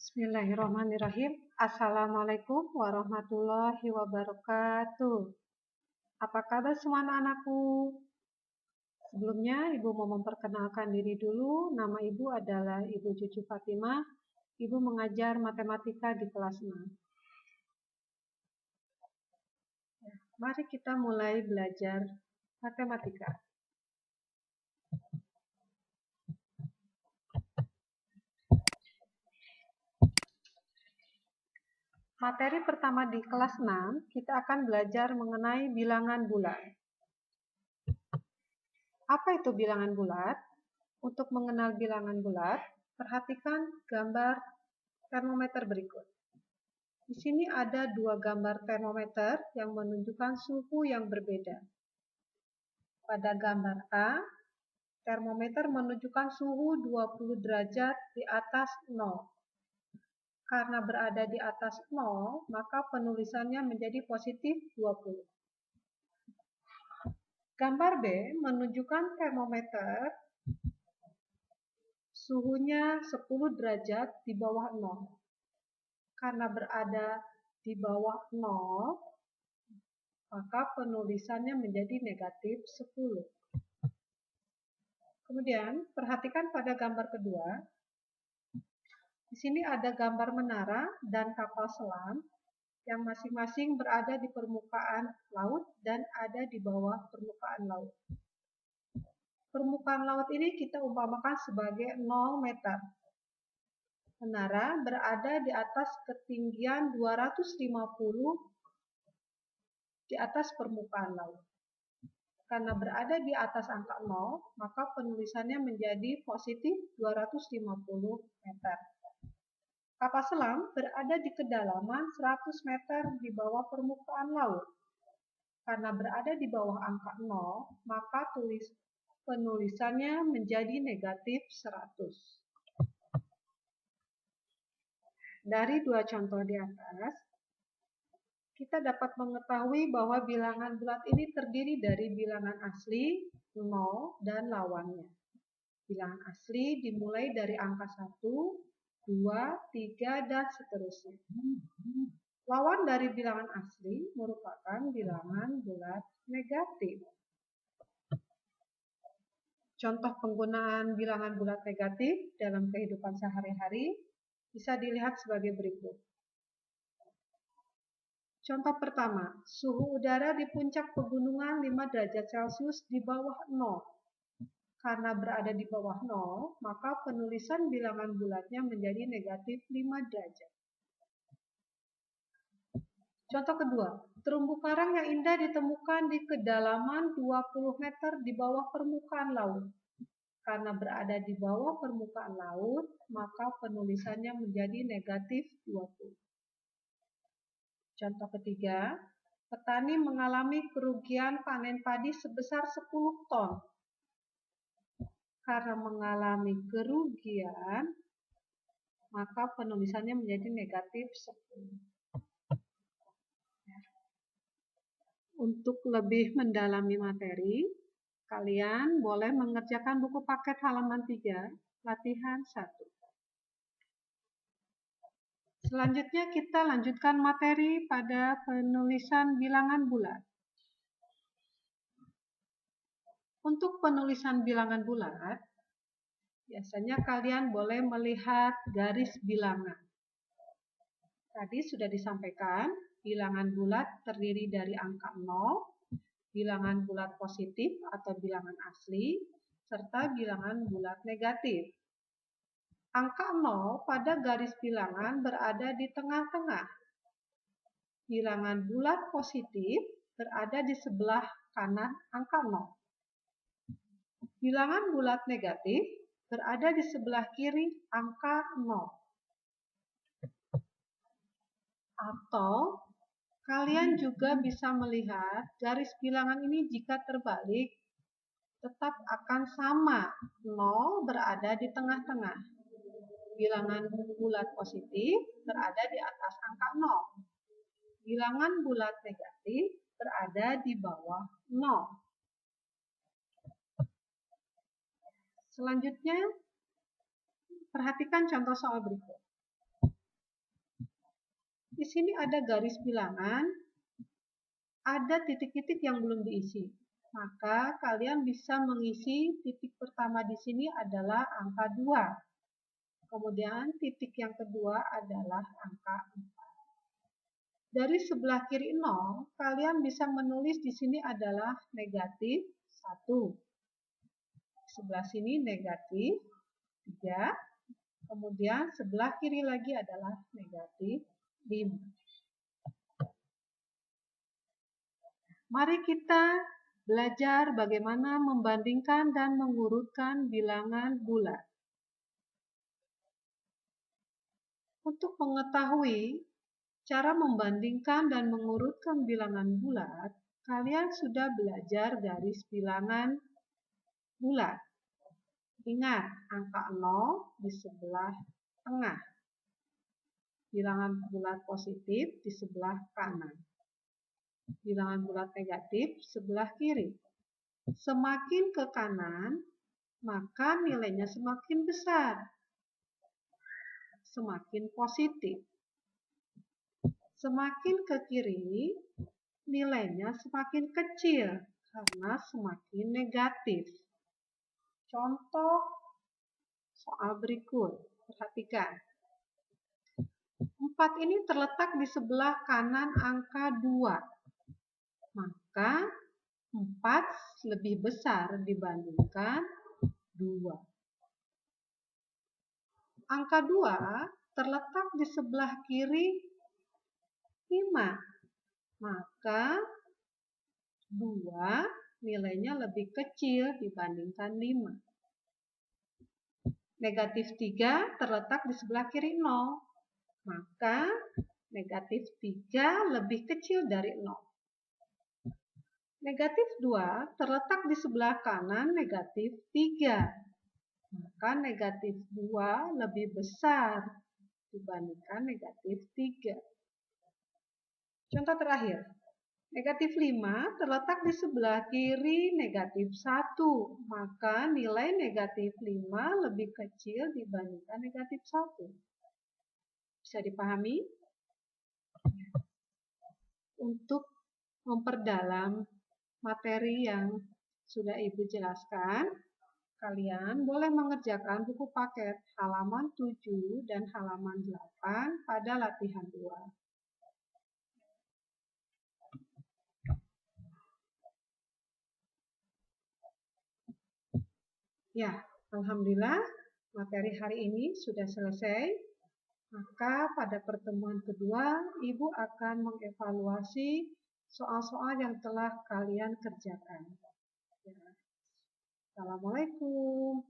Bismillahirrahmanirrahim. Assalamualaikum warahmatullahi wabarakatuh. Apa kabar semua anak-anakku? Sebelumnya, Ibu mau memperkenalkan diri dulu. Nama Ibu adalah Ibu Cucu Fatimah. Ibu mengajar matematika di kelas 6. Mari kita mulai belajar matematika. Materi pertama di kelas 6, kita akan belajar mengenai bilangan bulat. Apa itu bilangan bulat? Untuk mengenal bilangan bulat, perhatikan gambar termometer berikut. Di sini ada dua gambar termometer yang menunjukkan suhu yang berbeda. Pada gambar A, termometer menunjukkan suhu 20 derajat di atas 0. Karena berada di atas 0, maka penulisannya menjadi positif 20. Gambar B menunjukkan termometer suhunya 10 derajat di bawah 0. Karena berada di bawah 0, maka penulisannya menjadi negatif 10. Kemudian, perhatikan pada gambar kedua. Di sini ada gambar menara dan kapal selam yang masing-masing berada di permukaan laut dan ada di bawah permukaan laut. Permukaan laut ini kita umpamakan sebagai 0 meter. Menara berada di atas ketinggian 250 di atas permukaan laut. Karena berada di atas angka 0, maka penulisannya menjadi positif 250 meter. Kapal selam berada di kedalaman 100 meter di bawah permukaan laut. Karena berada di bawah angka 0, maka penulisannya menjadi negatif 100. Dari dua contoh di atas, kita dapat mengetahui bahwa bilangan bulat ini terdiri dari bilangan asli, 0, dan lawannya. Bilangan asli dimulai dari angka 1, 2, 3, dan seterusnya. Lawan dari bilangan asli merupakan bilangan bulat negatif. Contoh penggunaan bilangan bulat negatif dalam kehidupan sehari-hari bisa dilihat sebagai berikut. Contoh pertama, suhu udara di puncak pegunungan 5 derajat Celcius di bawah 0. Karena berada di bawah 0, maka penulisan bilangan bulatnya menjadi negatif 5 derajat. Contoh kedua, terumbu karang yang indah ditemukan di kedalaman 20 meter di bawah permukaan laut. Karena berada di bawah permukaan laut, maka penulisannya menjadi negatif 20. Contoh ketiga, petani mengalami kerugian panen padi sebesar 10 ton. Karena mengalami kerugian, maka penulisannya menjadi negatif 10. Untuk lebih mendalami materi, kalian boleh mengerjakan buku paket halaman 3, latihan 1. Selanjutnya kita lanjutkan materi pada penulisan bilangan bulat. Untuk penulisan bilangan bulat, biasanya kalian boleh melihat garis bilangan. Tadi sudah disampaikan, bilangan bulat terdiri dari angka 0, bilangan bulat positif atau bilangan asli, serta bilangan bulat negatif. Angka 0 pada garis bilangan berada di tengah-tengah. Bilangan bulat positif berada di sebelah kanan angka 0. Bilangan bulat negatif berada di sebelah kiri angka 0. Atau kalian juga bisa melihat garis bilangan ini jika terbalik tetap akan sama, 0 berada di tengah-tengah. Bilangan bulat positif berada di atas angka 0. Bilangan bulat negatif berada di bawah 0. Selanjutnya, perhatikan contoh soal berikut. Di sini ada garis bilangan, ada titik-titik yang belum diisi. Maka kalian bisa mengisi titik pertama di sini adalah angka 2. Kemudian titik yang kedua adalah angka 4. Dari sebelah kiri 0, kalian bisa menulis di sini adalah negatif 1. Sebelah sini negatif 3. Kemudian sebelah kiri lagi adalah negatif 5. Mari kita belajar bagaimana membandingkan dan mengurutkan bilangan bulat. Untuk mengetahui cara membandingkan dan mengurutkan bilangan bulat, kalian sudah belajar garis bilangan bulat. Ingat, angka 0 di sebelah tengah. Bilangan bulat positif di sebelah kanan. Bilangan bulat negatif sebelah kiri. Semakin ke kanan, maka nilainya semakin besar. Semakin positif. Semakin ke kiri, nilainya semakin kecil karena semakin negatif. Contoh soal berikut, perhatikan. 4 ini terletak di sebelah kanan angka 2. Maka 4 lebih besar dibandingkan 2. Angka 2 terletak di sebelah kiri 5. Maka 2 nilainya lebih kecil dibandingkan 5. Negatif 3 terletak di sebelah kiri 0. Maka negatif 3 lebih kecil dari 0. Negatif 2 terletak di sebelah kanan negatif 3. Maka negatif 2 lebih besar dibandingkan negatif 3. Contoh terakhir, negatif 5 terletak di sebelah kiri negatif 1. Maka nilai negatif 5 lebih kecil dibandingkan negatif 1. Bisa dipahami? Untuk memperdalam materi yang sudah Ibu jelaskan, kalian boleh mengerjakan buku paket halaman 7 dan halaman 8 pada latihan 2. Ya, alhamdulillah materi hari ini sudah selesai. Maka pada pertemuan kedua, Ibu akan mengevaluasi soal-soal yang telah kalian kerjakan. Ya. Assalamualaikum.